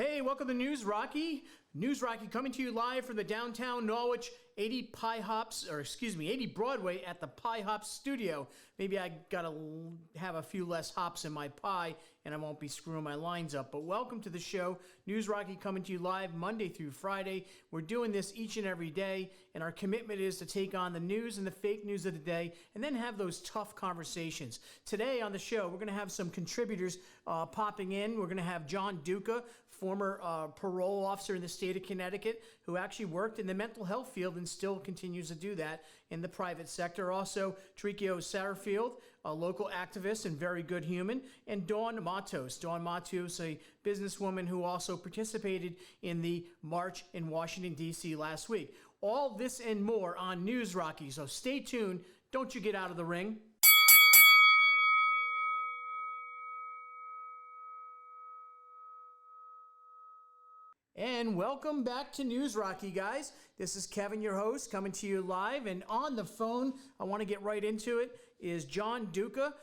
Hey, welcome to News Rocky. News Rocky coming to you live from the downtown Norwich 80 Broadway at the Pie Hops studio. Maybe I gotta have a few less hops in my pie and I won't be screwing my lines up. But welcome to the show. News Rocky coming to you live Monday through Friday. We're doing this each and every day, and our commitment is to take on the news and the fake news of the day and then have those tough conversations. Today on the show, we're gonna have some contributors popping in. We're gonna have John Duka, former parole officer in the state of Connecticut, who actually worked in the mental health field and still continues to do that in the private sector. Also, Tariko Satterfield, a local activist and very good human, and Dawn Matos. Dawn Matos, a businesswoman who also participated in the march in Washington, D.C. last week. All this and more on News Rocky, so stay tuned. Don't you get out of the ring. And welcome back to News Rocky, guys. This is Kevin, your host, coming to you live. And on the phone, I want to get right into it, is John Duka.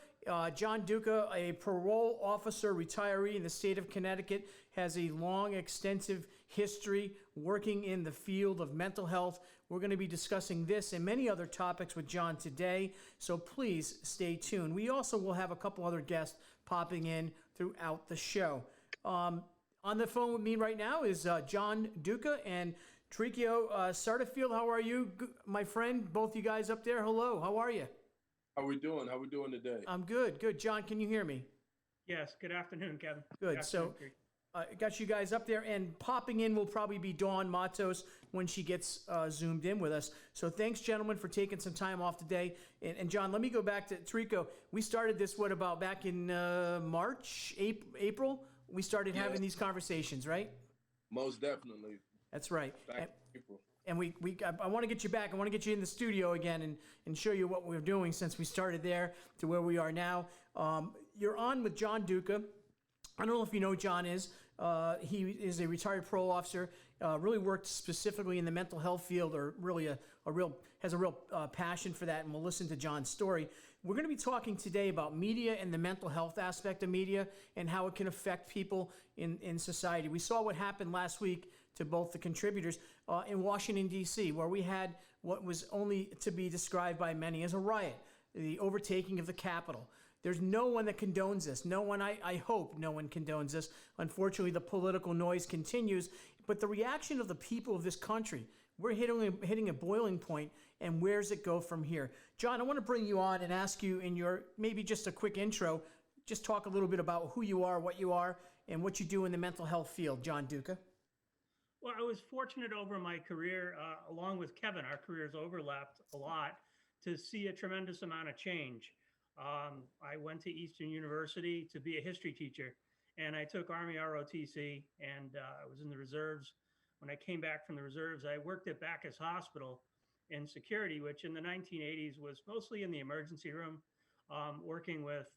John Duka, a parole officer retiree in the state of Connecticut, has a long, extensive history working in the field of mental health. We're going to be discussing this and many other topics with John today, so please stay tuned. We also will have a couple other guests popping in throughout the show. On the phone with me right now is John Duka and Tariko Satterfield. How are you, my friend? Both you guys up there, hello. How are you? How we doing? How we doing today? I'm good. Good. John, can you hear me? Yes. Good afternoon, Kevin. Good. So I got you guys up there, and popping in will probably be Dawn Matos when she gets zoomed in with us. So thanks, gentlemen, for taking some time off today. And John, let me go back to Tariko. We started this, back in March, April? We started having these conversations, right? Most definitely. That's right. Back in April. And I want to get you back. I want to get you in the studio again and show you what we're doing since we started there to where we are now. You're on with John Duka. I don't know if you know who John is. He is a retired parole officer, really worked specifically in the mental health field, or really has a real passion for that, and we'll listen to John's story. We're going to be talking today about media and the mental health aspect of media and how it can affect people in society. We saw what happened last week to both the contributors in Washington, D.C., where we had what was only to be described by many as a riot, the overtaking of the Capitol. There's no one that condones this. No one, I hope no one condones this. Unfortunately, the political noise continues. But the reaction of the people of this country, we're hitting a boiling point, and where's it go from here? John, I want to bring you on and ask you in your, maybe just a quick intro, just talk a little bit about who you are, and what you do in the mental health field. John Duka. Well, I was fortunate over my career, along with Kevin, our careers overlapped a lot, to see a tremendous amount of change. I went to Eastern University to be a history teacher, and I took Army ROTC, and I was in the reserves. When I came back from the reserves, I worked at Bacchus Hospital in security, which in the 1980s was mostly in the emergency room, working with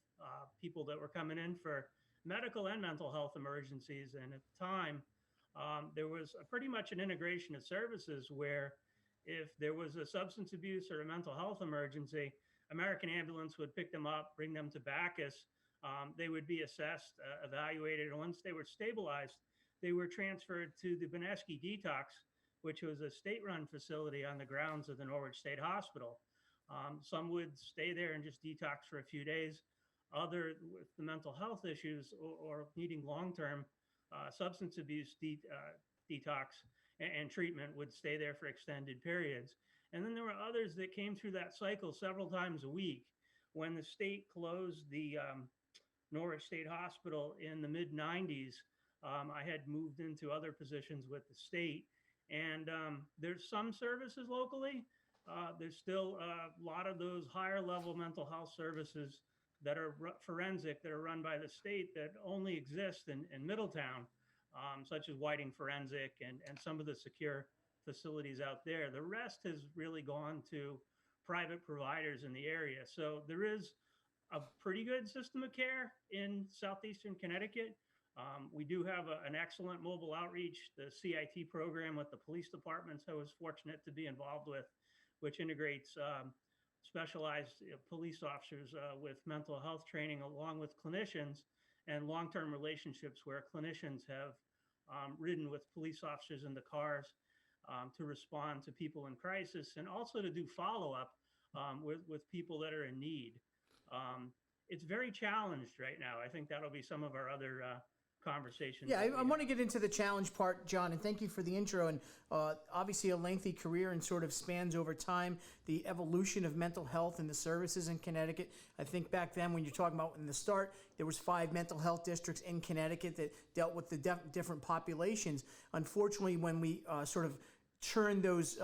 people that were coming in for medical and mental health emergencies. And at the time, there was pretty much an integration of services where if there was a substance abuse or a mental health emergency, American Ambulance would pick them up, bring them to Bacchus. They would be assessed, evaluated, and once they were stabilized, they were transferred to the Benesky Detox, which was a state-run facility on the grounds of the Norwich State Hospital. Some would stay there and just detox for a few days. Other with the mental health issues or needing long-term substance abuse detox and treatment would stay there for extended periods. And then there were others that came through that cycle several times a week. When the state closed the Norwich State Hospital in the mid-90s, I had moved into other positions with the state. And there's some services locally. There's still a lot of those higher level mental health services that are forensic, that are run by the state, that only exist in Middletown, such as Whiting Forensic and some of the secure facilities out there. The rest has really gone to private providers in the area. So there is a pretty good system of care in southeastern Connecticut. We do have an excellent mobile outreach, the CIT program with the police departments I was fortunate to be involved with, which integrates specialized police officers with mental health training along with clinicians, and long-term relationships where clinicians have ridden with police officers in the cars to respond to people in crisis, and also to do follow-up with people that are in need. It's very challenged right now. I think that'll be some of our other conversations. Yeah, that I we want to have. get into the challenge part, John, and thank you for the intro. And obviously, a lengthy career and sort of spans over time the evolution of mental health and the services in Connecticut. I think back then, when you're talking about in the start, there was 5 mental health districts in Connecticut that dealt with the different populations. Unfortunately, when we sort of turned those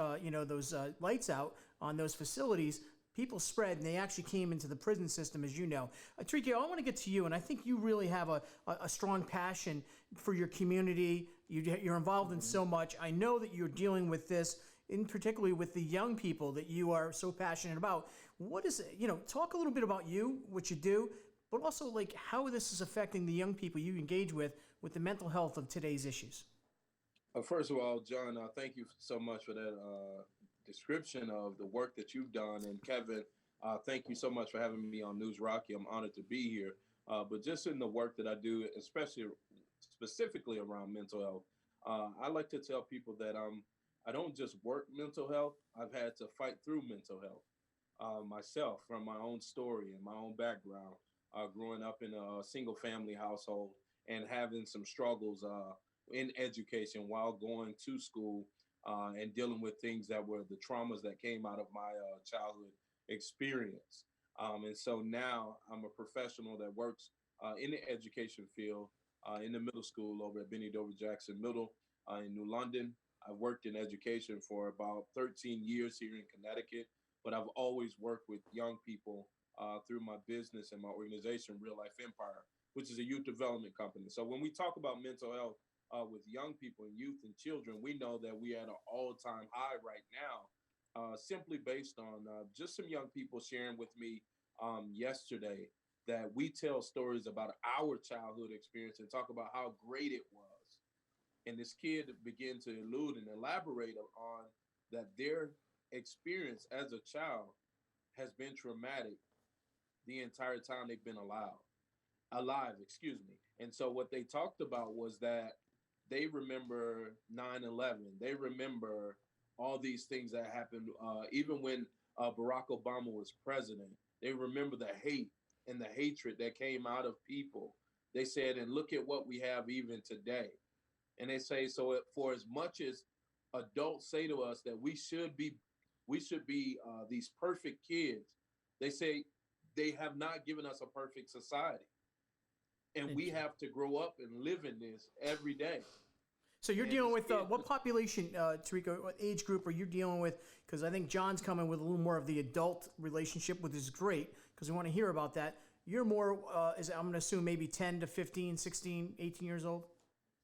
lights out on those facilities, people spread, and they actually came into the prison system, as you know. Tariko, I want to get to you, and I think you really have a strong passion for your community. You're involved in so much. I know that you're dealing with this, in particularly with the young people that you are so passionate about. What is it? Talk a little bit about you, what you do, but also like how this is affecting the young people you engage with the mental health of today's issues. First of all, John, thank you so much for that description of the work that you've done. And Kevin, thank you so much for having me on News Rocky. I'm honored to be here. But just in the work that I do, especially specifically around mental health, I like to tell people that I don't just work mental health. I've had to fight through mental health myself, from my own story and my own background, growing up in a single family household and having some struggles in education while going to school, and dealing with things that were the traumas that came out of my childhood experience. And so now I'm a professional that works in the education field, in the middle school over at Benny Dover Jackson Middle in New London. I've worked in education for about 13 years here in Connecticut, but I've always worked with young people through my business and my organization, Real Life Empire, which is a youth development company. So when we talk about mental health, with young people and youth and children, we know that we're at an all-time high right now, simply based on just some young people sharing with me yesterday that we tell stories about our childhood experience and talk about how great it was. And this kid began to allude and elaborate on that their experience as a child has been traumatic the entire time they've been alive, excuse me. And so what they talked about was that they remember 9/11. They remember all these things that happened, even when Barack Obama was president. They remember the hate and the hatred that came out of people. They said, and look at what we have even today. And they say, so for as much as adults say to us that we should be these perfect kids, they say they have not given us a perfect society. And we have to grow up and live in this every day. So you're dealing with what population, Tariko, what age group are you dealing with? Because I think John's coming with a little more of the adult relationship, which is great, because we want to hear about that. You're more, I'm going to assume maybe 10 to 15, 16, 18 years old?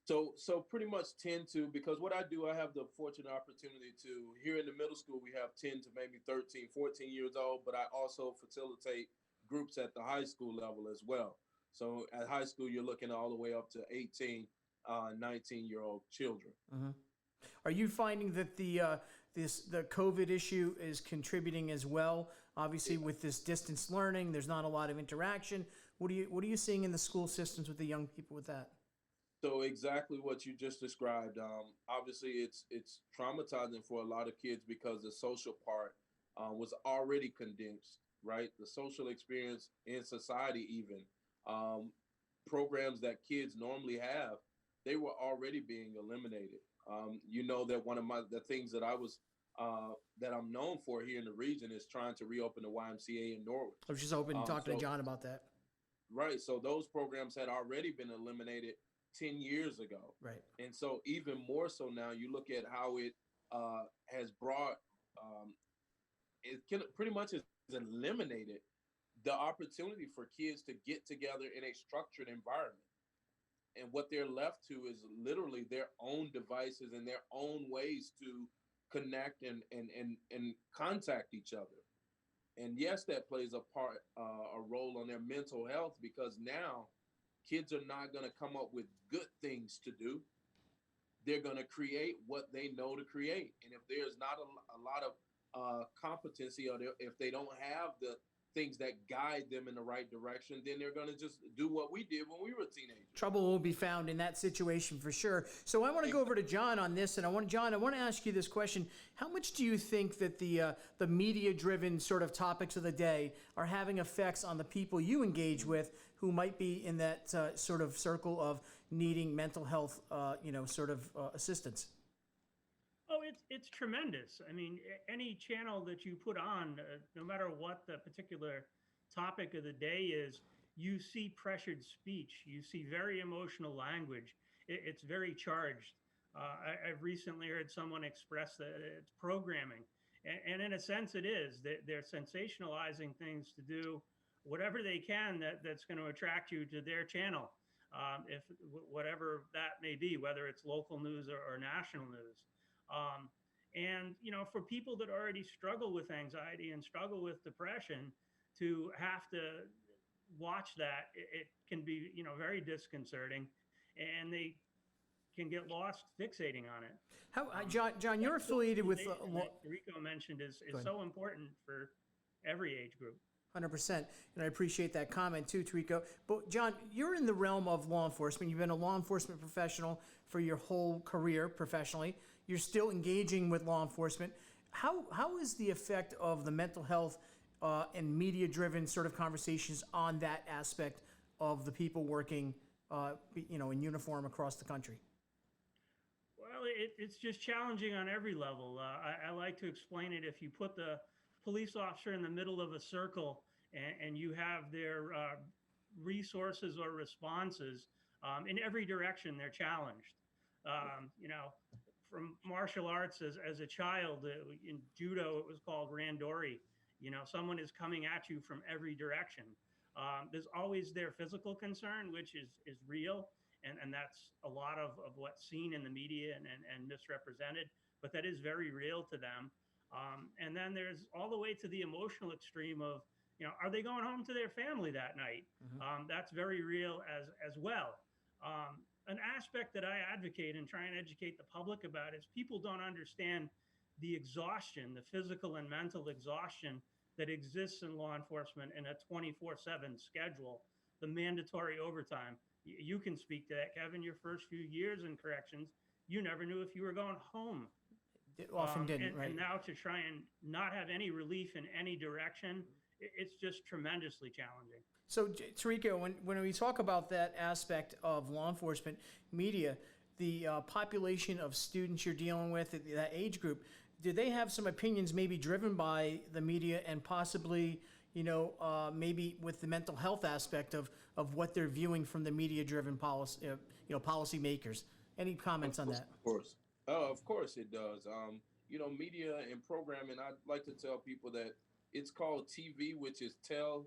So pretty much 10 to, because what I do, I have the fortunate opportunity to, here in the middle school, we have 10 to maybe 13, 14 years old, but I also facilitate groups at the high school level as well. So at high school, you're looking all the way up to 18, 19-year-old children. Mm-hmm. Are you finding that the COVID issue is contributing as well? Obviously, with this distance learning, there's not a lot of interaction. What are you seeing in the school systems with the young people with that? So exactly what you just described. Obviously, it's traumatizing for a lot of kids because the social part was already condensed, right? The social experience in society, even programs that kids normally have, they were already being eliminated. You know that one of the things that that I'm known for here in the region is trying to reopen the YMCA in Norwich. I was just hoping to talk to John about that. Right. So those programs had already been eliminated 10 years ago. Right. And so even more so now, you look at how it has brought, pretty much has eliminated the opportunity for kids to get together in a structured environment. And what they're left to is literally their own devices and their own ways to connect and contact each other. And yes, that plays a role on their mental health, because now kids are not going to come up with good things to do. They're going to create what they know to create. And if there's not a lot of competency, or if they don't have the things that guide them in the right direction, then they're going to just do what we did when we were teenagers. Trouble will be found in that situation for sure. So I want to go over to John on this, and I want to ask you this question: how much do you think that the media-driven sort of topics of the day are having effects on the people you engage with, who might be in that sort of circle of needing mental health, assistance? Oh, it's tremendous. I mean, any channel that you put on, no matter what the particular topic of the day is, you see pressured speech. You see very emotional language. It's very charged. I've recently heard someone express that it's programming, and in a sense, it is. They're sensationalizing things to do whatever they can that's going to attract you to their channel, if whatever that may be, whether it's local news or national news. And, for people that already struggle with anxiety and struggle with depression, to have to watch that, it can be, very disconcerting, and they can get lost fixating on it. How, John, you're affiliated with... Tariko mentioned is so important for every age group. 100%, and I appreciate that comment too, Tariko. But John, you're in the realm of law enforcement. You've been a law enforcement professional for your whole career professionally. You're still engaging with law enforcement. How is the effect of the mental health and media-driven sort of conversations on that aspect of the people working, in uniform across the country? Well, it's just challenging on every level. I like to explain it. If you put the police officer in the middle of a circle and you have their resources or responses in every direction, they're challenged. From martial arts as a child, in judo, it was called randori. Someone is coming at you from every direction. There's always their physical concern, which is real. And that's a lot of what's seen in the media and misrepresented, but that is very real to them. And then there's all the way to the emotional extreme of, are they going home to their family that night? Mm-hmm. That's very real as well. An aspect that I advocate and try and educate the public about is people don't understand the exhaustion, the physical and mental exhaustion that exists in law enforcement in a 24/7 schedule, the mandatory overtime. You can speak to that, Kevin. Your first few years in corrections, you never knew if you were going home. It often didn't, right? And now to try and not have any relief in any direction, it's just tremendously challenging. So, Tariko, when we talk about that aspect of law enforcement media, the population of students you're dealing with, that age group, do they have some opinions maybe driven by the media and possibly, maybe with the mental health aspect of what they're viewing from the media-driven policy, policymakers? Any comments on that? Of course. Of course it does. Media and programming, I'd like to tell people that it's called TV, which is tell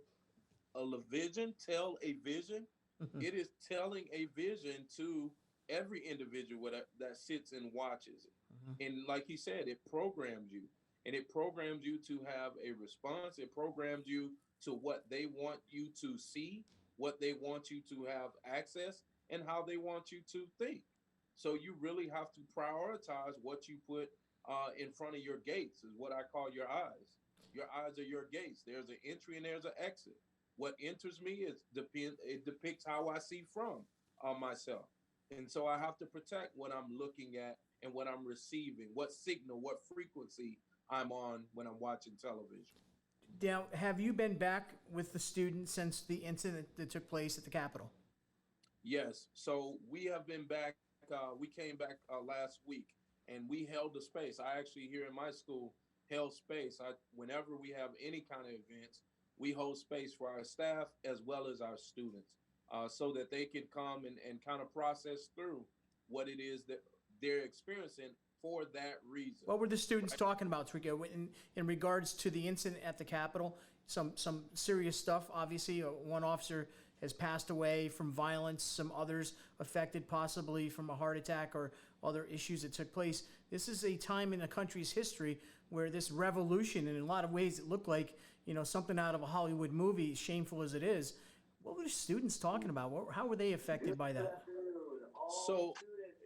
a vision. Mm-hmm. It is telling a vision to every individual that sits and watches it. Mm-hmm. And like he said, it programs you. And it programs you to have a response. It programs you to what they want you to see, what they want you to have access, and how they want you to think. So you really have to prioritize what you put in front of your gates, is what I call your eyes. Your eyes are your gates. There's an entry and there's an exit. What enters me it depicts how I see from myself. And so I have to protect what I'm looking at and what I'm receiving, what signal, what frequency I'm on when I'm watching television. Now, have you been back with the students since the incident that took place at the Capitol? Yes. So we have been back. We came back last week, and we held the space. I actually, here in my school, held space. Whenever we have any kind of events, we hold space for our staff as well as our students, so that they can come and kind of process through what it is that they're experiencing for that reason. What were the students talking about, Tariko, in regards to the incident at the Capitol? Some serious stuff, obviously. One officer has passed away from violence, some others affected possibly from a heart attack or other issues that took place. This is a time in the country's history where this revolution, and in a lot of ways it looked like, something out of a Hollywood movie, shameful as it is. What were the students talking about? How were they affected by that? So,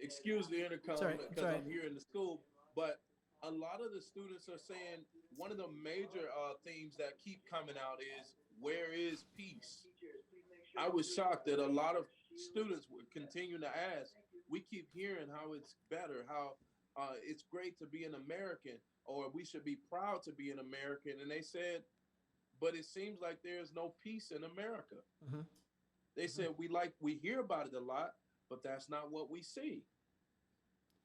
excuse the intercom because I'm here in the school, but a lot of the students are saying one of the major themes that keep coming out is, where is peace? I was shocked that a lot of students would continue to ask. We keep hearing how it's better, how it's great to be an American, or we should be proud to be an American. And they said, but it seems like there's no peace in America. Mhm. They said we hear about it a lot, but that's not what we see.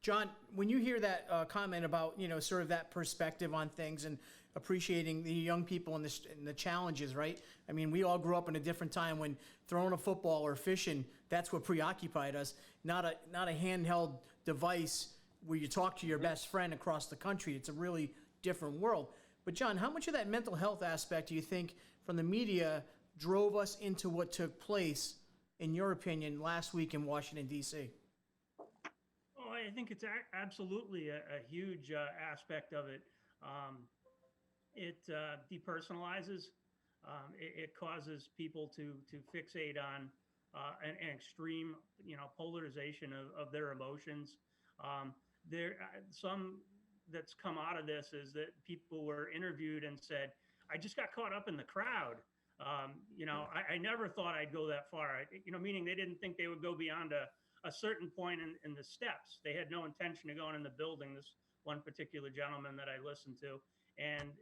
John, when you hear that comment about, sort of that perspective on things and appreciating the young people and the challenges, right? I mean, we all grew up in a different time when throwing a football or fishing, that's what preoccupied us, not a handheld device where you talk to your best friend across the country. It's a really different world. But John, how much of that mental health aspect do you think from the media drove us into what took place, in your opinion, last week in Washington, D.C.? Oh, I think it's absolutely a huge aspect of it. It depersonalizes. It causes people to fixate on an extreme, polarization of their emotions. Some that's come out of this is that people were interviewed and said, "I just got caught up in the crowd. I never thought I'd go that far." Meaning they didn't think they would go beyond a certain point in the steps. They had no intention of going in the building. This one particular gentleman that I listened to, and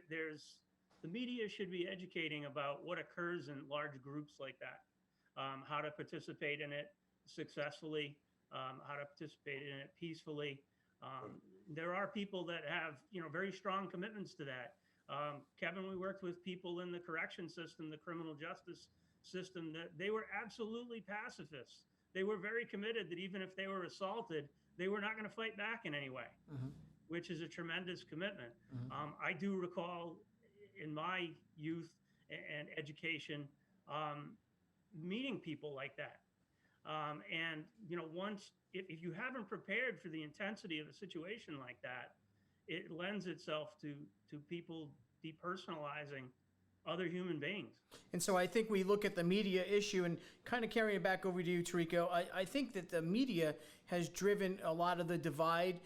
there's the media should be educating about what occurs in large groups like that, how to participate in it successfully, how to participate in it peacefully. There are people that have very strong commitments to that. Kevin, we worked with people in the correction system, the criminal justice system, that they were absolutely pacifists. They were very committed that even if they were assaulted, they were not going to fight back in any way, which is a tremendous commitment. I do recall in my youth and education meeting people like that. And once, if you haven't prepared for the intensity of a situation like that, it lends itself to people depersonalizing other human beings. And so I think we look at the media issue and kind of carrying it back over to you, Tariko. I think that the media has driven a lot of the divide.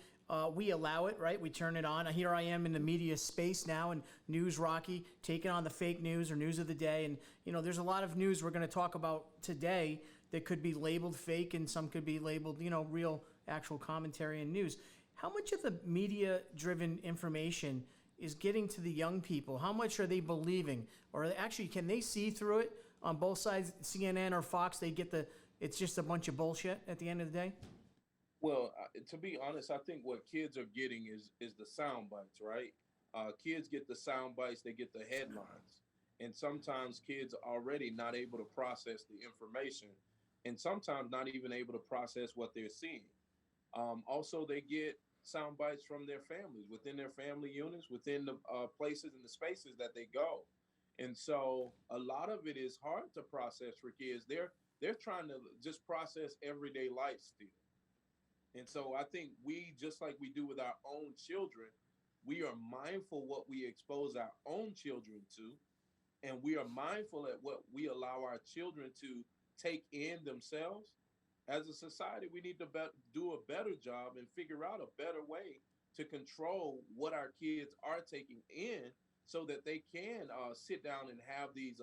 We allow it, right? We turn it on. Here I am in the media space now, and News Rocky taking on the fake news or news of the day. And, there's a lot of news we're going to talk about today that could be labeled fake, and some could be labeled, real actual commentary and news. How much of the media-driven information is getting to the young people? How much are they believing? Or actually, can they see through it on both sides, CNN or Fox? They get it's just a bunch of bullshit at the end of the day? Well, to be honest, I think what kids are getting is the sound bites, right? Kids get the sound bites, they get the headlines. And sometimes kids are already not able to process the information, and sometimes not even able to process what they're seeing. Also, they get sound bites from their families, within their family units, within the places and the spaces that they go. And so a lot of it is hard to process for kids. They're trying to just process everyday life still. And so I think we, just like we do with our own children, we are mindful what we expose our own children to, and we are mindful at what we allow our children to take in themselves. As a society, we need to do a better job and figure out a better way to control what our kids are taking in, so that they can sit down and have these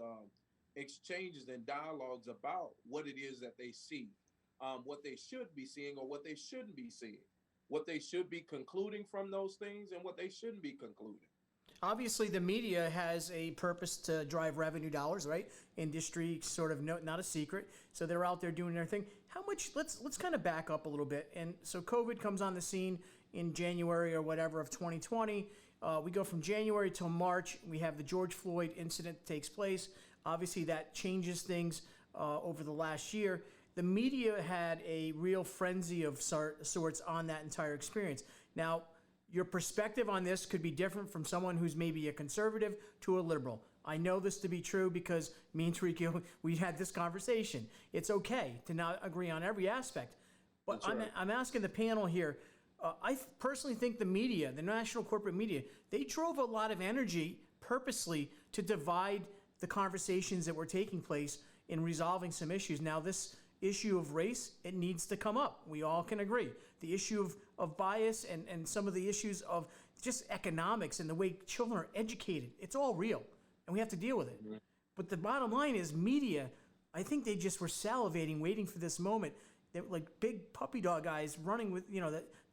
exchanges and dialogues about what it is that they see, what they should be seeing or what they shouldn't be seeing, what they should be concluding from those things and what they shouldn't be concluding. Obviously, the media has a purpose to drive revenue dollars, right? Industry, sort of not a secret. So they're out there doing their thing. How much? Let's kind of back up a little bit. And so COVID comes on the scene in January or whatever of 2020. We go from January till March. We have the George Floyd incident that takes place. Obviously, that changes things over the last year. The media had a real frenzy of sorts on that entire experience. Now, your perspective on this could be different from someone who's maybe a conservative to a liberal. I know this to be true because me and Tariko, we had this conversation. It's okay to not agree on every aspect. But I'm asking the panel here, I personally think the media, the national corporate media, they drove a lot of energy purposely to divide the conversations that were taking place in resolving some issues. Now, this issue of race, it needs to come up. We all can agree. The issue of bias and some of the issues of just economics and the way children are educated, it's all real, and we have to deal with it. But the bottom line is media, I think they just were salivating, waiting for this moment. They're like big puppy dog eyes running with,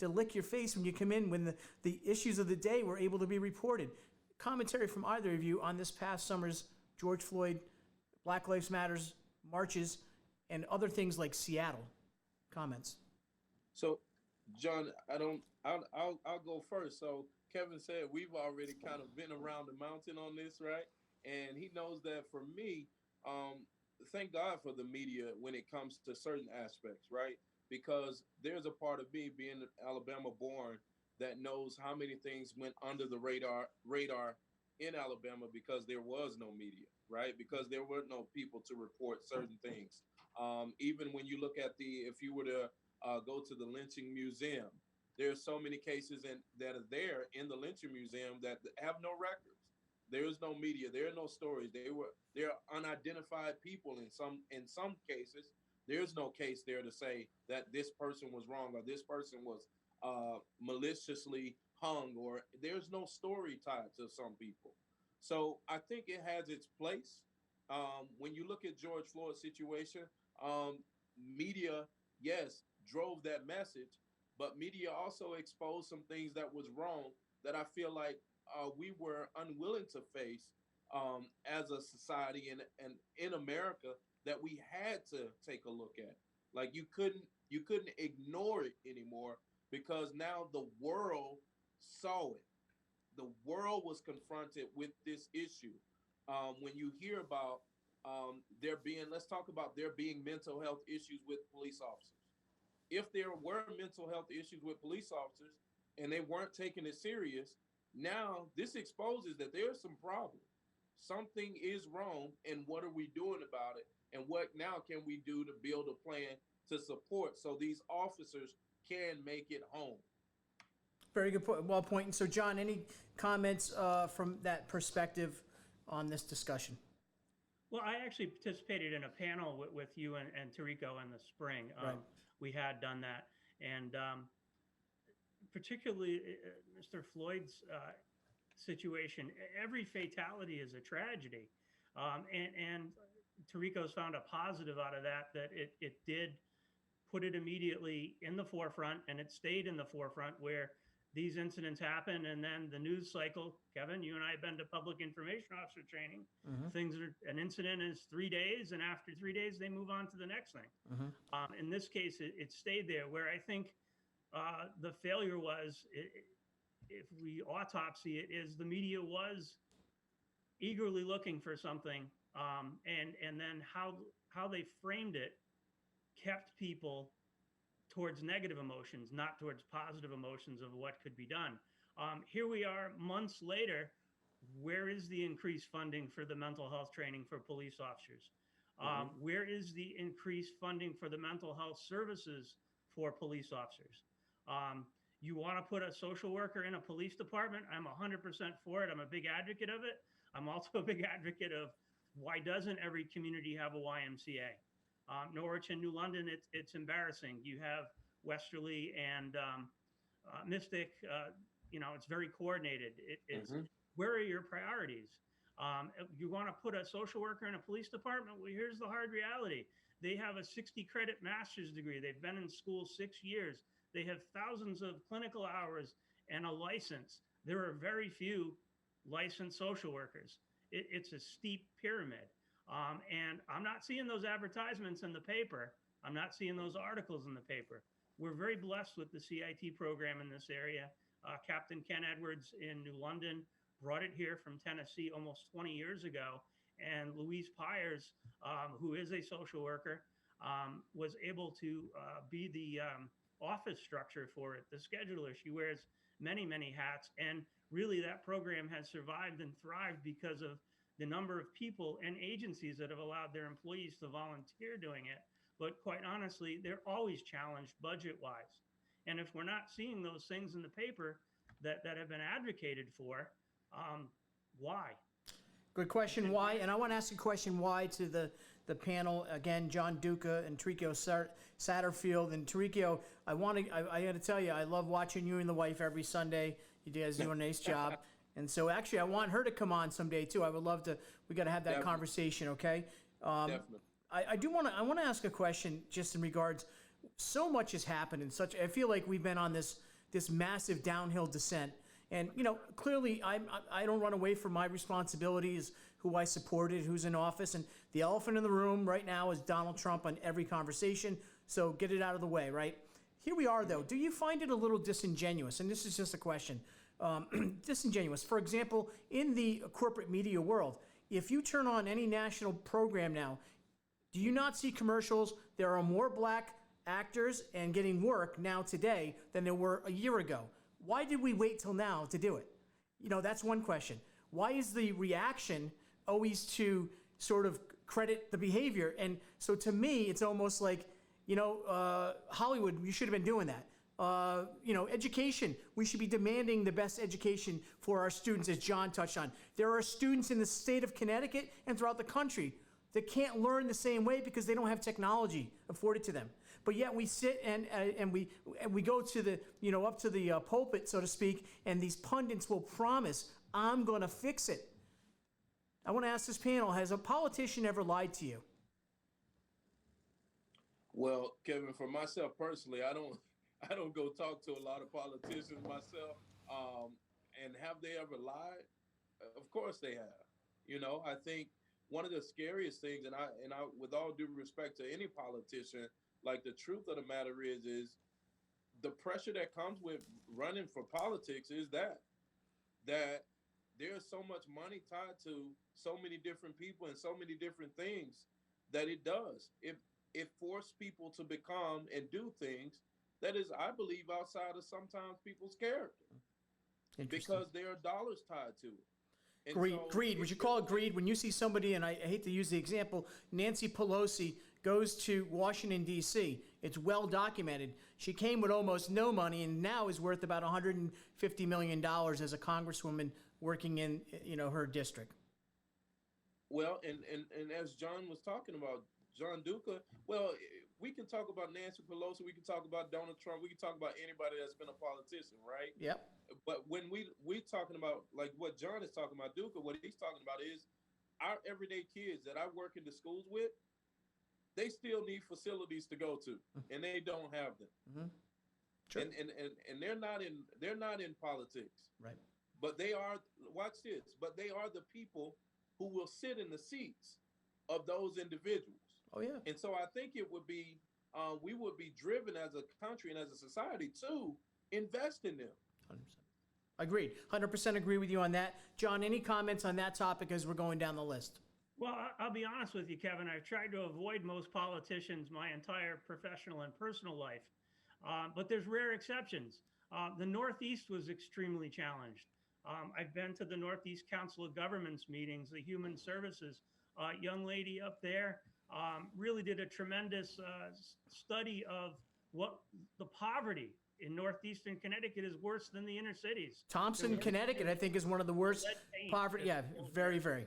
to lick your face when you come in when the issues of the day were able to be reported. Commentary from either of you on this past summer's George Floyd, Black Lives Matters marches, and other things like Seattle. Comments. So, John, I'll go first. So Kevin said we've already kind of been around the mountain on this, right? And he knows that for me, thank God for the media when it comes to certain aspects, right? Because there's a part of me being Alabama born that knows how many things went under the radar in Alabama because there was no media, right? Because there were no people to report certain things. Even when you look at if you were to go to the lynching museum, there are so many cases that are there in the lynching museum that have no records. There is no media. There are no stories. They're unidentified people in some cases. There's no case there to say that this person was wrong or this person was maliciously hung, or there's no story tied to some people. So I think it has its place. When you look at George Floyd's situation, media, yes, drove that message, but media also exposed some things that was wrong that I feel like we were unwilling to face as a society and in America that we had to take a look at. Like you couldn't ignore it anymore because now the world saw it. The world was confronted with this issue. When you hear about let's talk about there being mental health issues with police officers. If there were mental health issues with police officers and they weren't taking it serious, now this exposes that there's some problem. Something is wrong, and what are we doing about it? And what now can we do to build a plan to support so these officers can make it home? Very good point. Well pointed. So, John, any comments from that perspective on this discussion? Well, I actually participated in a panel with you and Tariko in the spring. Right. We had done that. And particularly Mr. Floyd's situation, every fatality is a tragedy. And Tariko's found a positive out of that it did put it immediately in the forefront, and it stayed in the forefront where these incidents happen, and then the news cycle. Kevin, you and I have been to public information officer training. Mm-hmm. An incident is 3 days, and after 3 days, they move on to the next thing. Mm-hmm. In this case, it stayed there. Where I think the failure was, if we autopsy it, is the media was eagerly looking for something, and then how they framed it kept people towards negative emotions, not towards positive emotions of what could be done. Here we are months later. Where is the increased funding for the mental health training for police officers? Where is the increased funding for the mental health services for police officers? You want to put a social worker in a police department? I'm 100% for it. I'm a big advocate of it. I'm also a big advocate of why doesn't every community have a YMCA? Norwich and New London, it's embarrassing. You have Westerly and Mystic, it's very coordinated. It's Where are your priorities? You want to put a social worker in a police department? Well, here's the hard reality. They have a 60 credit master's degree. They've been in school 6 years. They have thousands of clinical hours and a license. There are very few licensed social workers. It's a steep pyramid. And I'm not seeing those advertisements in the paper. I'm not seeing those articles in the paper. We're very blessed with the CIT program in this area. Captain Ken Edwards in New London brought it here from Tennessee almost 20 years ago. And Louise Pyers, who is a social worker, was able to be the office structure for it, the scheduler. She wears many, many hats. And really that program has survived and thrived because of the number of people and agencies that have allowed their employees to volunteer doing it. But quite honestly, they're always challenged budget-wise. And if we're not seeing those things in the paper that have been advocated for, why? Good question, why? And I want to ask a question, why, to the panel again, John Duka and Tariko Satterfield. And Tariko, I got to tell you, I love watching you and the wife every Sunday. You guys do a nice job. And so actually, I want her to come on someday too. I would love to. We got to have that Definitely. Conversation, okay? Definitely. I want to ask a question just in regards. So much has happened, and such. I feel like we've been on this massive downhill descent. And clearly, I don't run away from my responsibilities. Who I supported, who's in office, and the elephant in the room right now is Donald Trump on every conversation. So get it out of the way, right? Here we are, though. Do you find it a little disingenuous? And this is just a question. Disingenuous. For example, in the corporate media world, if you turn on any national program now, do you not see commercials? There are more black actors and getting work now today than there were a year ago. Why did we wait till now to do it? That's one question. Why is the reaction always to sort of credit the behavior? And so to me, it's almost like, Hollywood, you should have been doing that. Education, we should be demanding the best education for our students, as John touched on. There are students in the state of Connecticut and throughout the country that can't learn the same way because they don't have technology afforded to them. But yet we sit and we go to the, up to the pulpit, so to speak, and these pundits will promise, I'm going to fix it. I want to ask this panel, has a politician ever lied to you? Well, Kevin, for myself personally, I don't go talk to a lot of politicians myself. And have they ever lied? Of course they have. I think one of the scariest things, and I with all due respect to any politician, like the truth of the matter is the pressure that comes with running for politics is that there's so much money tied to so many different people and so many different things that it does. It forces people to become and do things that is, I believe, outside of sometimes people's character because there are dollars tied to it. And Greed. Would you call it greed when you see somebody, and I hate to use the example, Nancy Pelosi goes to Washington, D.C. It's well documented. She came with almost no money and now is worth about $150 million as a congresswoman working in her district. Well, and as John was talking about, John Duka, well, we can talk about Nancy Pelosi, we can talk about Donald Trump, we can talk about anybody that's been a politician, right? Yep. But when we're talking about, like what John is talking about, Duka, what he's talking about is our everyday kids that I work in the schools with, they still need facilities to go to, and they don't have them. Mm-hmm. Sure. And they're not in politics. Right. But they are, watch this, but they are the people who will sit in the seats of those individuals. Oh, yeah. And so I think it would be, we would be driven as a country and as a society to invest in them. 100%. Agreed. 100% agree with you on that. John, any comments on that topic as we're going down the list? Well, I'll be honest with you, Kevin. I've tried to avoid most politicians my entire professional and personal life. But there's rare exceptions. The Northeast was extremely challenged. I've been to the Northeast Council of Governments meetings, the Human Services. Young lady up there really did a tremendous study of what the poverty in Northeastern Connecticut is worse than the inner cities. Thompson, Connecticut, I think is one of the worst poverty. Yeah, very, very.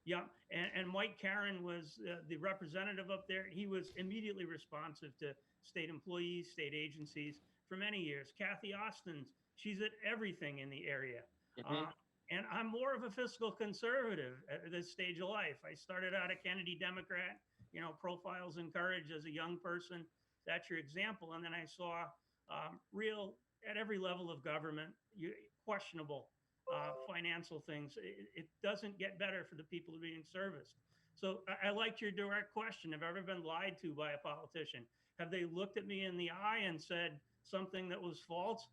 Yeah, and Mike Karen was the representative up there. He was immediately responsive to state employees, state agencies for many years. Kathy Austin, she's at everything in the area. Mm-hmm. And I'm more of a fiscal conservative at this stage of life. I started out a Kennedy Democrat, profiles and courage as a young person. That's your example. And then I saw real, at every level of government, questionable financial things. It doesn't get better for the people who are being serviced. So I liked your direct question. Have I ever been lied to by a politician? Have they looked at me in the eye and said something that was false?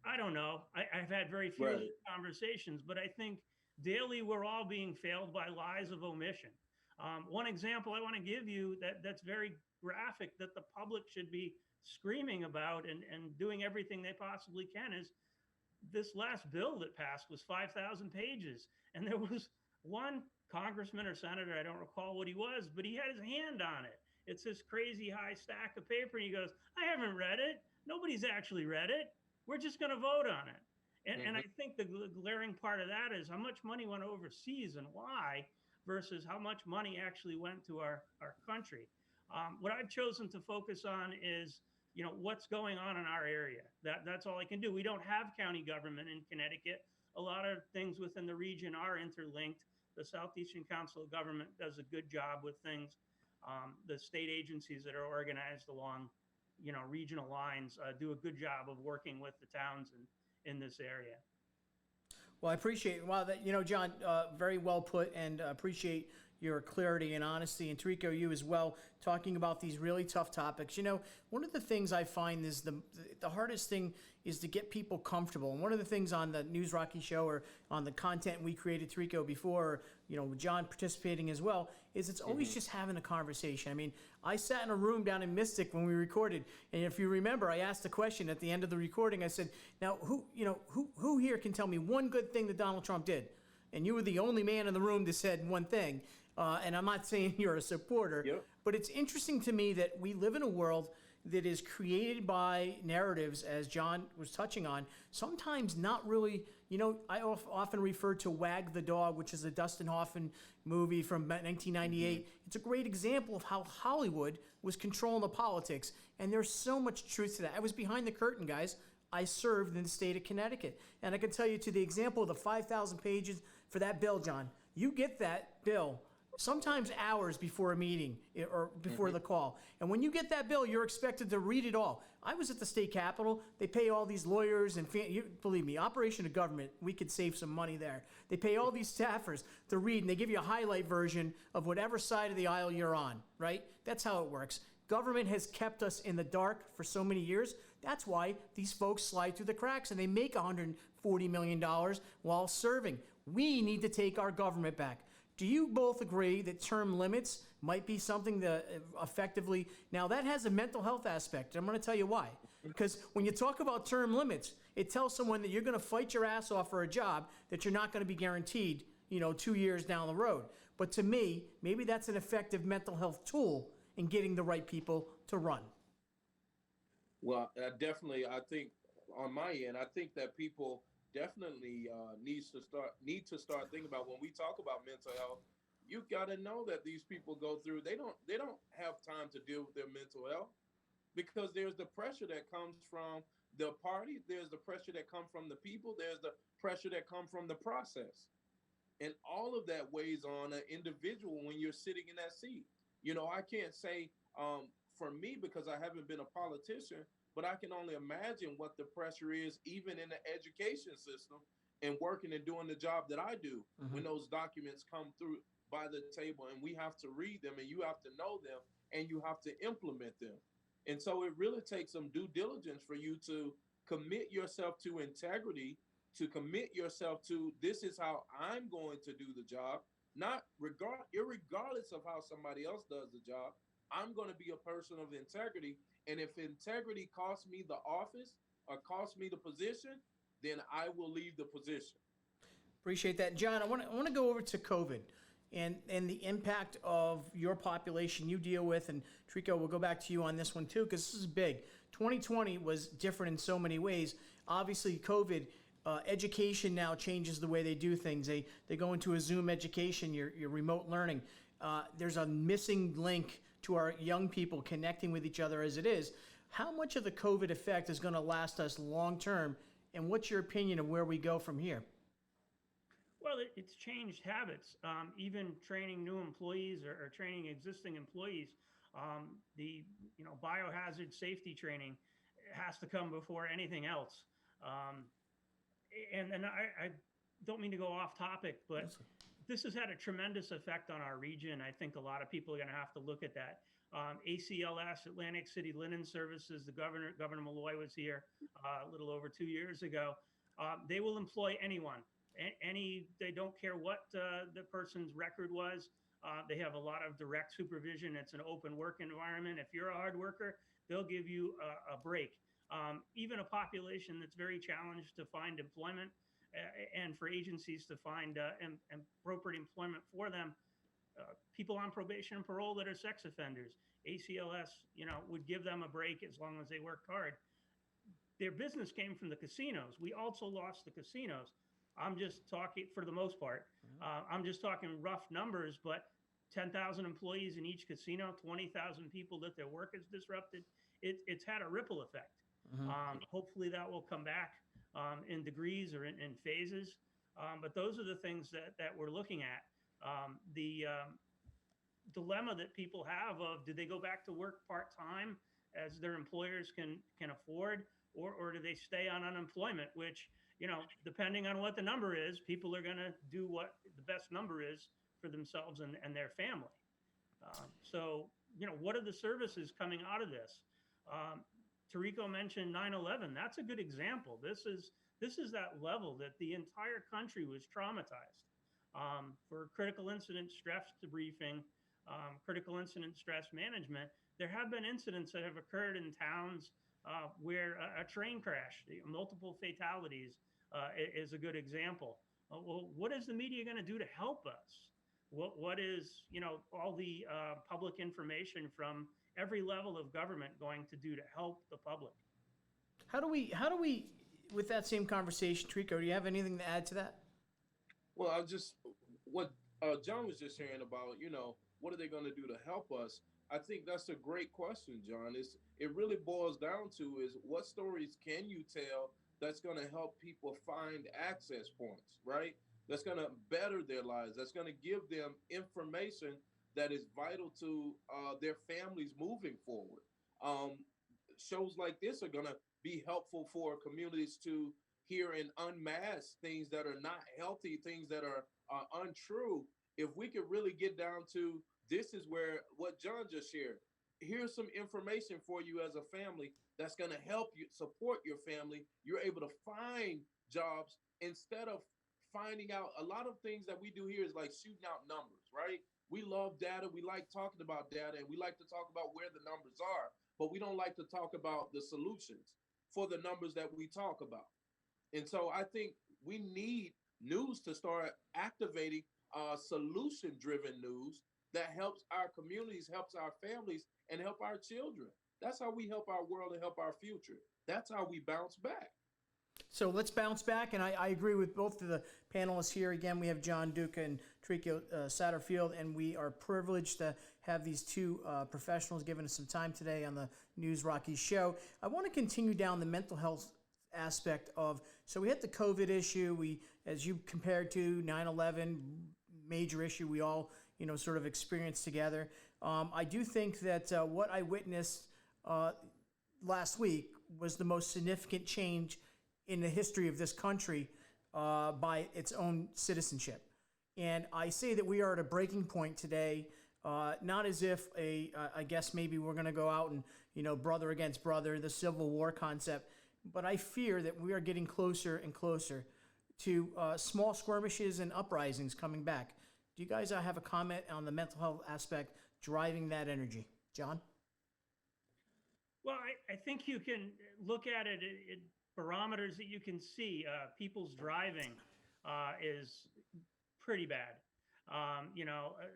I don't know. I've had very few conversations, but I think daily we're all being failed by lies of omission. One example I want to give you that's very graphic that the public should be screaming about and doing everything they possibly can is this last bill that passed was 5,000 pages. And there was one congressman or senator, I don't recall what he was, but he had his hand on it. It's this crazy high stack of paper. And he goes, I haven't read it. Nobody's actually read it. We're just going to vote on it. And I think the glaring part of that is how much money went overseas and why. versus how much money actually went to our country. What I've chosen to focus on is, what's going on in our area. That's all I can do. We don't have county government in Connecticut. A lot of things within the region are interlinked. The Southeastern Council of Government does a good job with things. The state agencies that are organized along, regional lines do a good job of working with the towns in this area. Well, I appreciate John, very well put, and appreciate your clarity and honesty, and Tariko, you as well, talking about these really tough topics. One of the things I find is the hardest thing is to get people comfortable. And one of the things on the News Rocky show, or on the content we created, Tariko, before, with John participating as well, is it's always just having a conversation. I mean, I sat in a room down in Mystic when we recorded, and if you remember, I asked a question at the end of the recording. I said, now, who here can tell me one good thing that Donald Trump did? And you were the only man in the room that said one thing. And I'm not saying you're a supporter, Yep. but it's interesting to me that we live in a world that is created by narratives, as John was touching on, sometimes not really, I often refer to Wag the Dog, which is a Dustin Hoffman movie from 1998. It's a great example of how Hollywood was controlling the politics, and there's so much truth to that. I was behind the curtain, guys. I served in the state of Connecticut, and I can tell you, to the example of the 5,000 pages for that bill, John, you get that bill sometimes hours before a meeting or before the call. And when you get that bill, you're expected to read it all. I was at the state capitol. They pay all these lawyers and, believe me, operation of government, we could save some money there. They pay all these staffers to read, and they give you a highlight version of whatever side of the aisle you're on, right? That's how it works. Government has kept us in the dark for so many years. That's why these folks slide through the cracks, and they make $140 million while serving. We need to take our government back. Do you both agree that term limits might be something that effectively, now that has a mental health aspect. I'm going to tell you why. Because when you talk about term limits, it tells someone that you're going to fight your ass off for a job that you're not going to be guaranteed, 2 years down the road. But to me, maybe that's an effective mental health tool in getting the right people to run. Well, definitely, I think on my end, I think that people definitely need to start thinking about, when we talk about mental health, you've got to know that these people go through, they don't have time to deal with their mental health, because there's the pressure that comes from the party, there's the pressure that comes from the people, there's the pressure that comes from the process. And all of that weighs on an individual when you're sitting in that seat. I can't say for me, because I haven't been a politician, but I can only imagine what the pressure is, even in the education system, and working and doing the job that I do, when those documents come through by the table, and we have to read them, and you have to know them, and you have to implement them. And so it really takes some due diligence for you to commit yourself to integrity, to commit yourself to, this is how I'm going to do the job, irregardless of how somebody else does the job. I'm going to be a person of integrity. And if integrity costs me the office or costs me the position, then I will leave the position. Appreciate that. John, I want to go over to COVID and the impact of your population you deal with. And Tariko, we'll go back to you on this one too, because this is big. 2020 was different in so many ways. Obviously, COVID, education now changes the way they do things. They go into a Zoom education, your remote learning. There's a missing link to our young people connecting with each other as it is. How much of the COVID effect is going to last us long term, and what's your opinion of where we go from here? Well, it's changed habits. Even training new employees or training existing employees, the biohazard safety training has to come before anything else. And I don't mean to go off topic, but this has had a tremendous effect on our region. I think a lot of people are going to have to look at that. ACLS, Atlantic City Linen Services, Governor Malloy was here a little over 2 years ago. They will employ anyone. They don't care what the person's record was. They have a lot of direct supervision. It's an open work environment. If you're a hard worker, they'll give you a break. Even a population that's very challenged to find employment, and for agencies to find appropriate employment for them, people on probation and parole that are sex offenders, ACLS, would give them a break as long as they worked hard. Their business came from the casinos. We also lost the casinos. I'm just talking for the most part. I'm just talking rough numbers, but 10,000 employees in each casino, 20,000 people that their work is disrupted. It's had a ripple effect. Mhm. Hopefully that will come back in degrees or in phases. But those are the things that we're looking at. The dilemma that people have of, do they go back to work part-time as their employers can afford, or do they stay on unemployment, which, depending on what the number is, people are going to do what the best number is for themselves and their family. So, what are the services coming out of this? Tariko mentioned 9/11. That's a good example. This is that level that the entire country was traumatized. For critical incident stress debriefing, critical incident stress management, there have been incidents that have occurred in towns where a train crash, multiple fatalities, is a good example. Well, what is the media going to do to help us? What is, all the public information from every level of government going to do to help the public? How do we, with that same conversation, Trico, do you have anything to add to that? Well, I just what John was just sharing about, what are they going to do to help us? I think that's a great question, John. It really boils down to is what stories can you tell that's going to help people find access points, right? That's going to better their lives. That's going to give them information that is vital to their families moving forward. Um, Shows like this are going to be helpful for communities to hear and unmask things that are not healthy, things that are untrue. If we could really get down to, this is where what John just shared, here's some information for you as a family that's going to help you support your family. You're able to find jobs instead of finding out. A lot of things that we do here is like shooting out numbers, right? We love data. We like talking about data, and we like to talk about where the numbers are, but we don't like to talk about the solutions for the numbers that we talk about. And so I think we need news to start activating solution driven news that helps our communities, helps our families, and help our children. That's how we help our world and help our future. That's how we bounce back. So let's bounce back, and I agree with both of the panelists here. Again, we have John Duka and Tariko Satterfield, and we are privileged to have these two professionals giving us some time today on the News Rocky show. I want to continue down the mental health aspect of, so we had the COVID issue, we, as you compared to 9/11, major issue we all, sort of experienced together. I do think that what I witnessed last week was the most significant change in the history of this country by its own citizenship. And I say that we are at a breaking point today, not as if I guess maybe we're going to go out and, brother against brother, the Civil War concept, but I fear that we are getting closer and closer to small skirmishes and uprisings coming back. Do you guys have a comment on the mental health aspect driving that energy? John? Well, I think you can look at it in barometers that you can see. People's driving is pretty bad.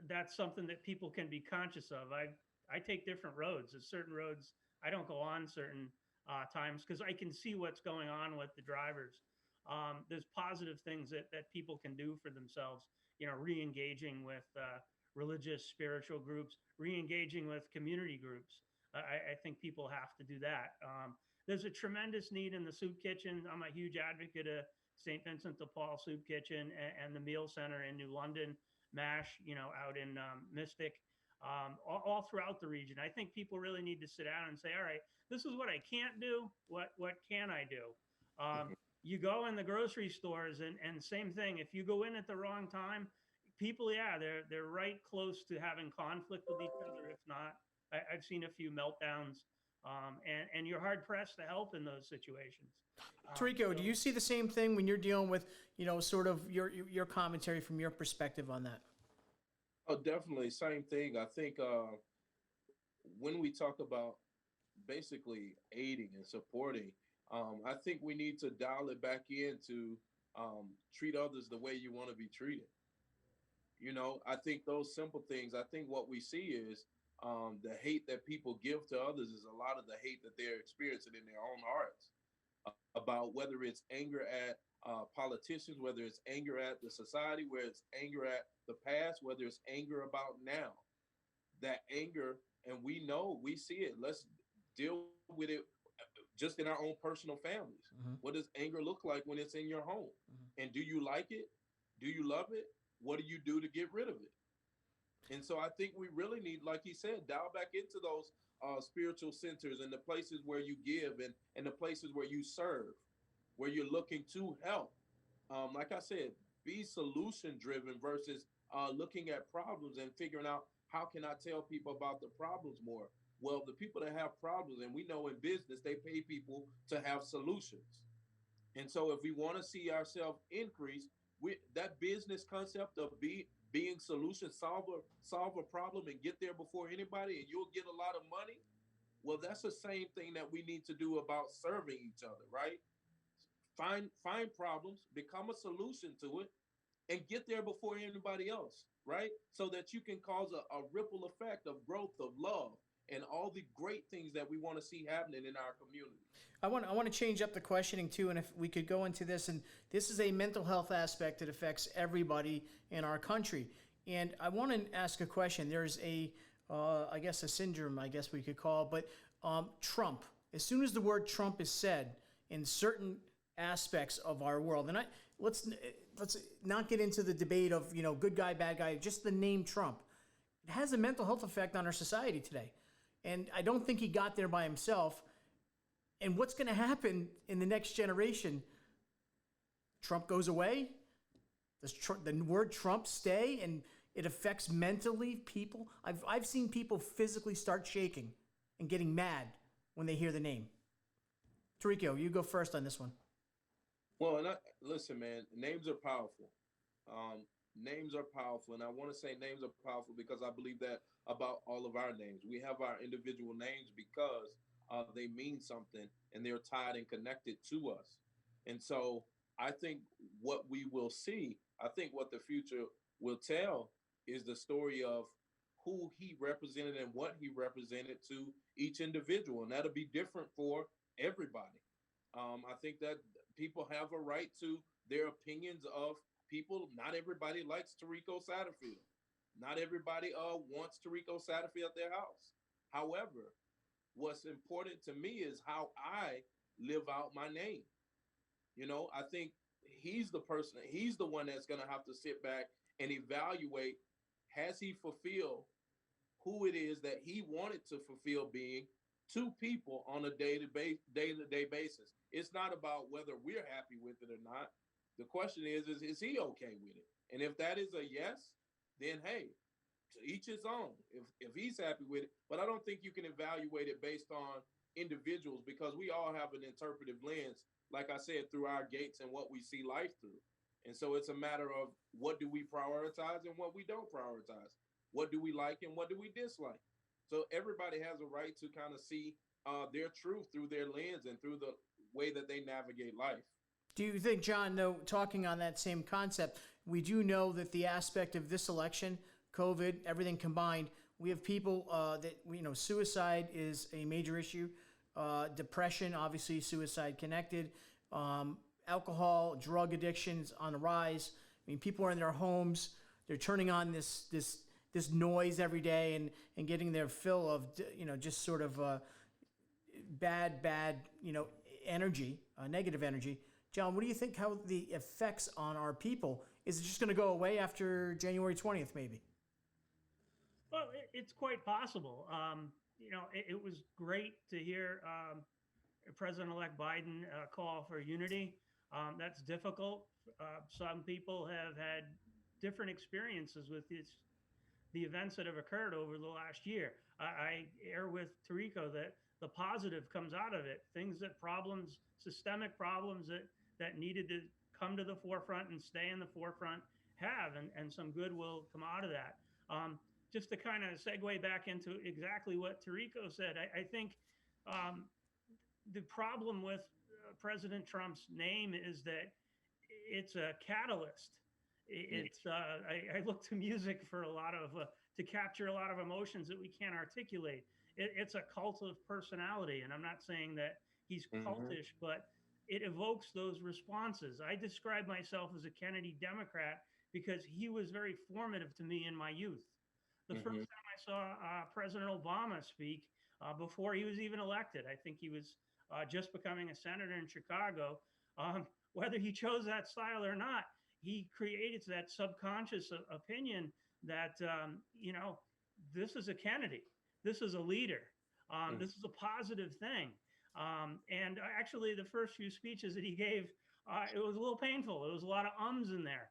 That's something that people can be conscious of. I take different roads. There's certain roads I don't go on certain times because I can see what's going on with the drivers. There's positive things that people can do for themselves, re-engaging with religious, spiritual groups, re-engaging with community groups. I think people have to do that. There's a tremendous need in the soup kitchen. I'm a huge advocate of St. Vincent de Paul Soup Kitchen and the Meal Center in New London, MASH, out in Mystic, all throughout the region. I think people really need to sit down and say, all right, this is what I can't do. What can I do? You go in the grocery stores and same thing. If you go in at the wrong time, people, they're right close to having conflict with each other. If not, I've seen a few meltdowns, and you're hard pressed to help in those situations. Tariko, do you see the same thing when you're dealing with, sort of your commentary from your perspective on that? Oh, definitely. Same thing. I think when we talk about basically aiding and supporting, I think we need to dial it back in to treat others the way you want to be treated. I think those simple things, I think what we see is the hate that people give to others is a lot of the hate that they're experiencing in their own hearts. A about whether it's anger at politicians, whether it's anger at the society, whether it's anger at the past, whether it's anger about now. That anger, and we know, we see it. Let's deal with it just in our own personal families. Mhm. What does anger look like when it's in your home? And do you like it? Do you love it? What do you do to get rid of it? And so I think we really need, like he said, dial back into those spiritual centers and the places where you give, and the places where you serve, where you're looking to help. Like I said, be solution driven versus looking at problems and figuring out how can I tell people about the problems more. Well, the people that have problems, and we know in business, they pay people to have solutions. And so if we want to see ourselves increase, that business concept of being solution solver, solve a problem and get there before anybody, and you'll get a lot of money. Well, that's the same thing that we need to do about serving each other, right? Find problems, become a solution to it, and get there before anybody else, right? So that you can cause a ripple effect of growth, of love, and all the great things that we want to see happening in our community. I want to change up the questioning too, and if we could go into this, and this is a mental health aspect that affects everybody in our country. And I want to ask a question. There's I guess a syndrome, I guess we could call it, but Trump. As soon as the word Trump is said in certain aspects of our world, and let's not get into the debate of good guy, bad guy. Just the name Trump, it has a mental health effect on our society today, and I don't think he got there by himself. And what's going to happen in the next generation? Trump goes away? Does the word Trump stay? And it affects mentally people? I've seen people physically start shaking and getting mad when they hear the name. Tariko, you go first on this one. Well, listen, man, names are powerful. Names are powerful. And I want to say names are powerful because I believe that about all of our names. We have our individual names because they mean something and they're tied and connected to us. And so I think what we will see, I think what the future will tell is the story of who he represented and what he represented to each individual. And that'll be different for everybody. I think that people have a right to their opinions of people. Not everybody likes Tariko Satterfield. Not everybody wants Tariko Satterfield at their house. However, what's important to me is how I live out my name. I think he's the one that's going to have to sit back and evaluate, has he fulfilled who it is that he wanted to fulfill being to people on a day-to-day basis. It's not about whether we're happy with it or not. The question is he okay with it? And if that is a yes, then hey, to each his own. If he's happy with it, but I don't think you can evaluate it based on individuals because we all have an interpretive lens, like I said, through our gates and what we see life through. And so it's a matter of what do we prioritize and what we don't prioritize. What do we like and what do we dislike? So everybody has a right to kind of see their truth through their lens and through the way that they navigate life. Do you think, John, though, talking on that same concept, we do know that the aspect of this election, COVID, everything combined, we have people that, suicide is a major issue. Depression, obviously, suicide connected. Alcohol, drug addiction is on the rise. I mean, people are in their homes. They're turning on this noise every day and getting their fill of, just sort of bad, energy, negative energy. John, what do you think how the effects on our people? Is it just going to go away after January 20th, maybe? Well, it's quite possible. It was great to hear President-elect Biden call for unity. That's difficult. Some people have had different experiences with the events that have occurred over the last year. I err with Tariko that the positive comes out of it. Systemic problems that needed to come to the forefront and stay in the forefront and some good will come out of that. Just to kind of segue back into exactly what Tariko said, I think the problem with President Trump's name is that it's a catalyst. I look to music for a lot of to capture a lot of emotions that we can't articulate. It's a cult of personality, and I'm not saying that he's cultish, but it evokes those responses. I describe myself as a Kennedy Democrat because he was very formative to me in my youth. The first time I saw President Obama speak, before he was even elected, I think he was just becoming a senator in Chicago. Whether he chose that style or not, he creates that subconscious opinion that, this is a Kennedy, this is a leader, this is a positive thing. And actually, the first few speeches that he gave, it was a little painful. There was a lot of ums in there.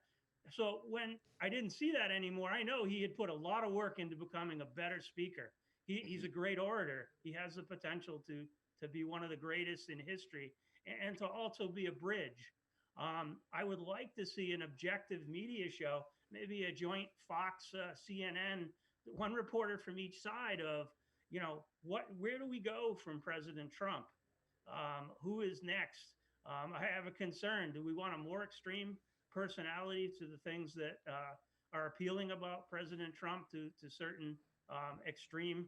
So when I didn't see that anymore, I know he had put a lot of work into becoming a better speaker. He's a great orator. He has the potential to be one of the greatest in history and to also be a bridge. I would like to see an objective media show, maybe a joint Fox, CNN, one reporter from each side of, where do we go from President Trump? Who is next? I have a concern. Do we want a more extreme personality to the things that are appealing about President Trump to certain extreme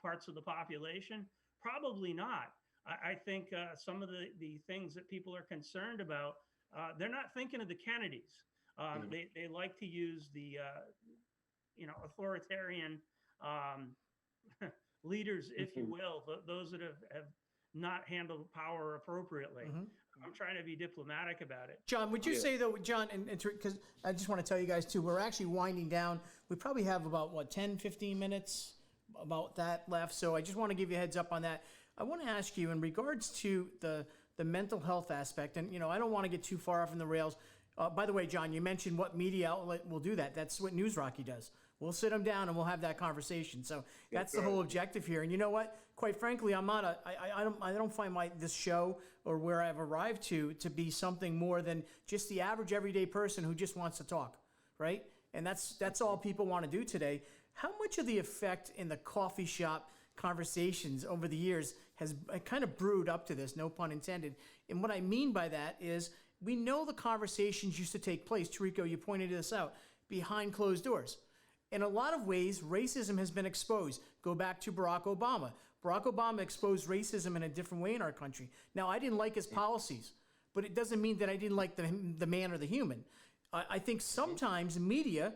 parts of the population? Probably not. I think some of the things that people are concerned about, they're not thinking of the Kennedys. They like to use the authoritarian leaders, if you will, those that have not handled power appropriately. I'm trying to be diplomatic about it. John, would you say though, John, and because I just want to tell you guys too, we're actually winding down. We probably have about 10, 15 minutes about that left. So I just want to give you a heads up on that. I want to ask you in regards to the mental health aspect, and I don't want to get too far off in the rails. By the way, John, you mentioned what media outlet will do that. That's what News Rocky does. We'll sit them down and we'll have that conversation. So that's the whole objective here. And you know what? Quite frankly, I'm not I don't find this show or where I've arrived to be something more than just the average everyday person who just wants to talk, right? And that's all people want to do today. How much of the effect in the coffee shop conversations over the years has kind of brewed up to this, no pun intended? And what I mean by that is we know the conversations used to take place. Tariko, you pointed this out, behind closed doors. In a lot of ways, racism has been exposed. Go back to Barack Obama. Barack Obama exposed racism in a different way in our country. Now, I didn't like his policies, but it doesn't mean that I didn't like the man or the human. I think sometimes media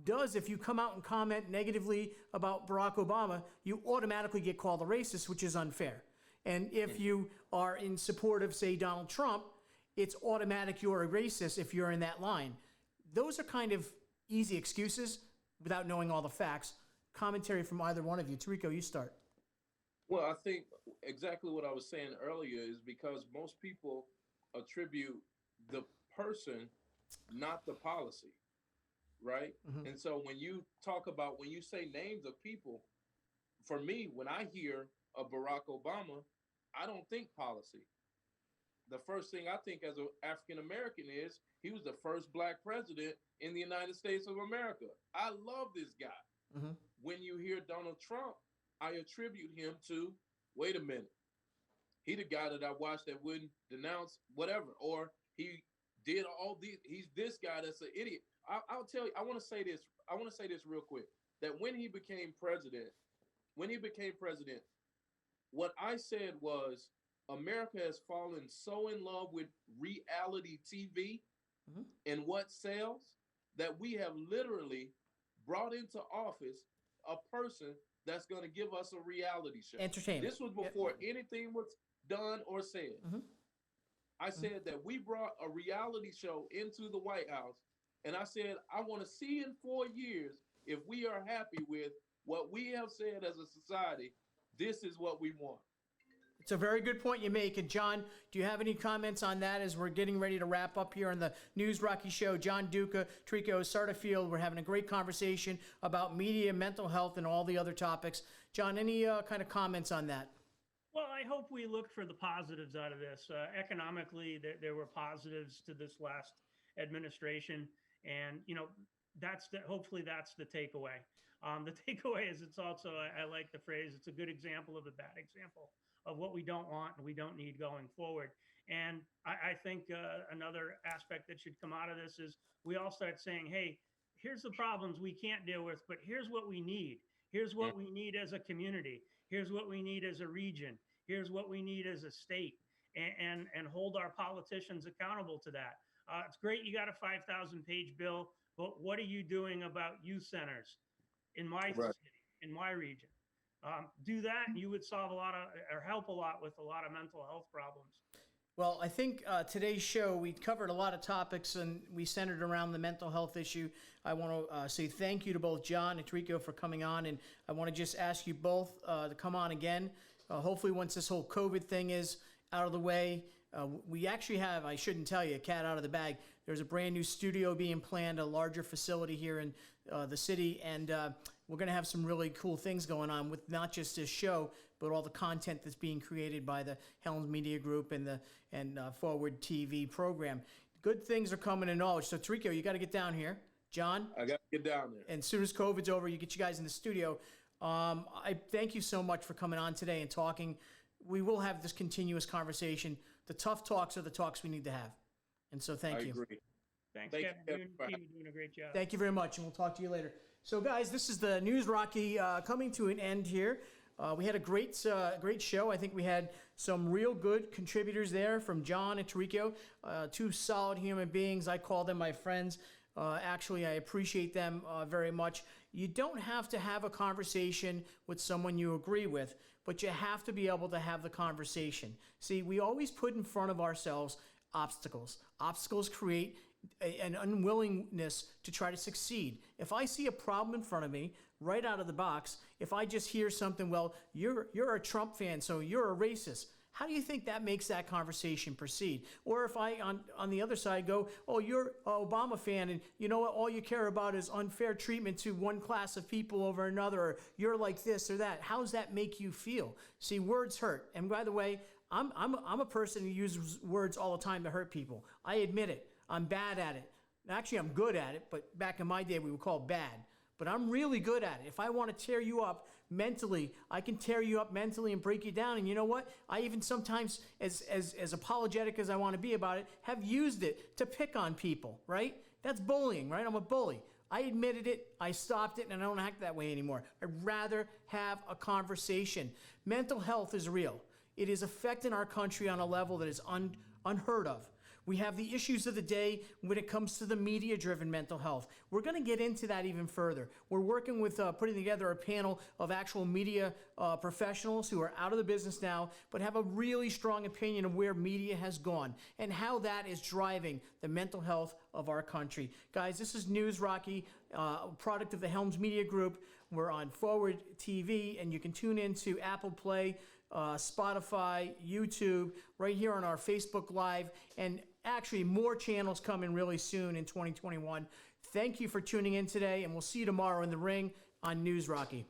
does, if you come out and comment negatively about Barack Obama, you automatically get called a racist, which is unfair. And if you are in support of, say, Donald Trump, it's automatic you're a racist if you're in that line. Those are kind of easy excuses without knowing all the facts. Commentary from either one of you. Tariko, you start. Well, I think exactly what I was saying earlier is because most people attribute the person, not the policy, right? And so when you say names of people, for me, when I hear of Barack Obama, I don't think policy. The first thing I think as an African American is he was the first black president in the United States of America. I love this guy. When you hear Donald Trump, I attribute him to, wait a minute, he the guy that I watched that wouldn't denounce whatever, or he did all these, he's this guy that's an idiot. I'll tell you, I want to say this real quick, that when he became president, what I said was, America has fallen so in love with reality TV and what sells that we have literally brought into office a person that's going to give us a reality show. Entertainment. This was before anything was done or said. I said that we brought a reality show into the White House, and I said, I want to see in 4 years if we are happy with what we have said as a society. This is what we want. It's a very good point you make. And John, do you have any comments on that as we're getting ready to wrap up here on the News Rocky Show? John Duka, Tariko Satterfield, we're having a great conversation about media, mental health, and all the other topics. John, any kind of comments on that? Well, I hope we look for the positives out of this. Economically, there were positives to this last administration. And, hopefully that's the takeaway. The takeaway is it's also, I like the phrase, it's a good example of a bad example of what we don't want and we don't need going forward. And I think another aspect that should come out of this is we all start saying, hey, here's the problems we can't deal with, but here's what we need. Here's what we need as a community. Here's what we need as a region. Here's what we need as a state. and hold our politicians accountable to that. It's great you got a 5,000-page bill, but what are you doing about youth centers in my Right. city, in my region? Do that, and you would solve a lot of, or help a lot with a lot of mental health problems. Well, I think today's show, we covered a lot of topics and we centered around the mental health issue. I want to say thank you to both John and Tariko for coming on, and I want to just ask you both to come on again. Hopefully once this whole COVID thing is out of the way. We actually have, I shouldn't tell you, a cat out of the bag. There's a brand new studio being planned, a larger facility here in the city, and we're going to have some really cool things going on with not just this show, but all the content that's being created by the Helms Media Group and the Forward TV program. Good things are coming in knowledge. So, Tariko, you got to get down here. John? I got to get down there. And as soon as COVID's over, you get you guys in the studio. I thank you so much for coming on today and talking. We will have this continuous conversation. The tough talks are the talks we need to have. And so thank you. I agree. Thanks, Thank Kevin. you, You and the team are doing a great job. Thank you very much, and we'll talk to you later. So, guys, this is the News Rocky coming to an end here. We had a great show. I think we had some real good contributors there from John and Tariko, two solid human beings. I call them my friends. Actually, I appreciate them very much. You don't have to have a conversation with someone you agree with, but you have to be able to have the conversation. See, we always put in front of ourselves obstacles. Obstacles create an unwillingness to try to succeed. If I see a problem in front of me, right out of the box, if I just hear something, well, you're a Trump fan, so you're a racist. How do you think that makes that conversation proceed? Or if I, on the other side, go, oh, you're an Obama fan, and you know what, all you care about is unfair treatment to one class of people over another, or you're like this or that. How does that make you feel? See, words hurt. And by the way, I'm a person who uses words all the time to hurt people. I admit it. I'm bad at it. Actually, I'm good at it, but back in my day, we would call it bad. But I'm really good at it. If I want to tear you up mentally, I can tear you up mentally and break you down. And you know what? I even sometimes, as apologetic as I want to be about it, have used it to pick on people, right? That's bullying, right? I'm a bully. I admitted it, I stopped it, and I don't act that way anymore. I'd rather have a conversation. Mental health is real. It is affecting our country on a level that is unheard of. We have the issues of the day when it comes to the media-driven mental health. We're going to get into that even further. We're working with putting together a panel of actual media professionals who are out of the business now, but have a really strong opinion of where media has gone and how that is driving the mental health of our country. Guys, this is News Rocky, product of the Helms Media Group. We're on Forward TV, and you can tune into Apple Play, Spotify, YouTube, right here on our Facebook Live, and actually more channels coming really soon in 2021. Thank you for tuning in today, and we'll see you tomorrow in the ring on News Rocky.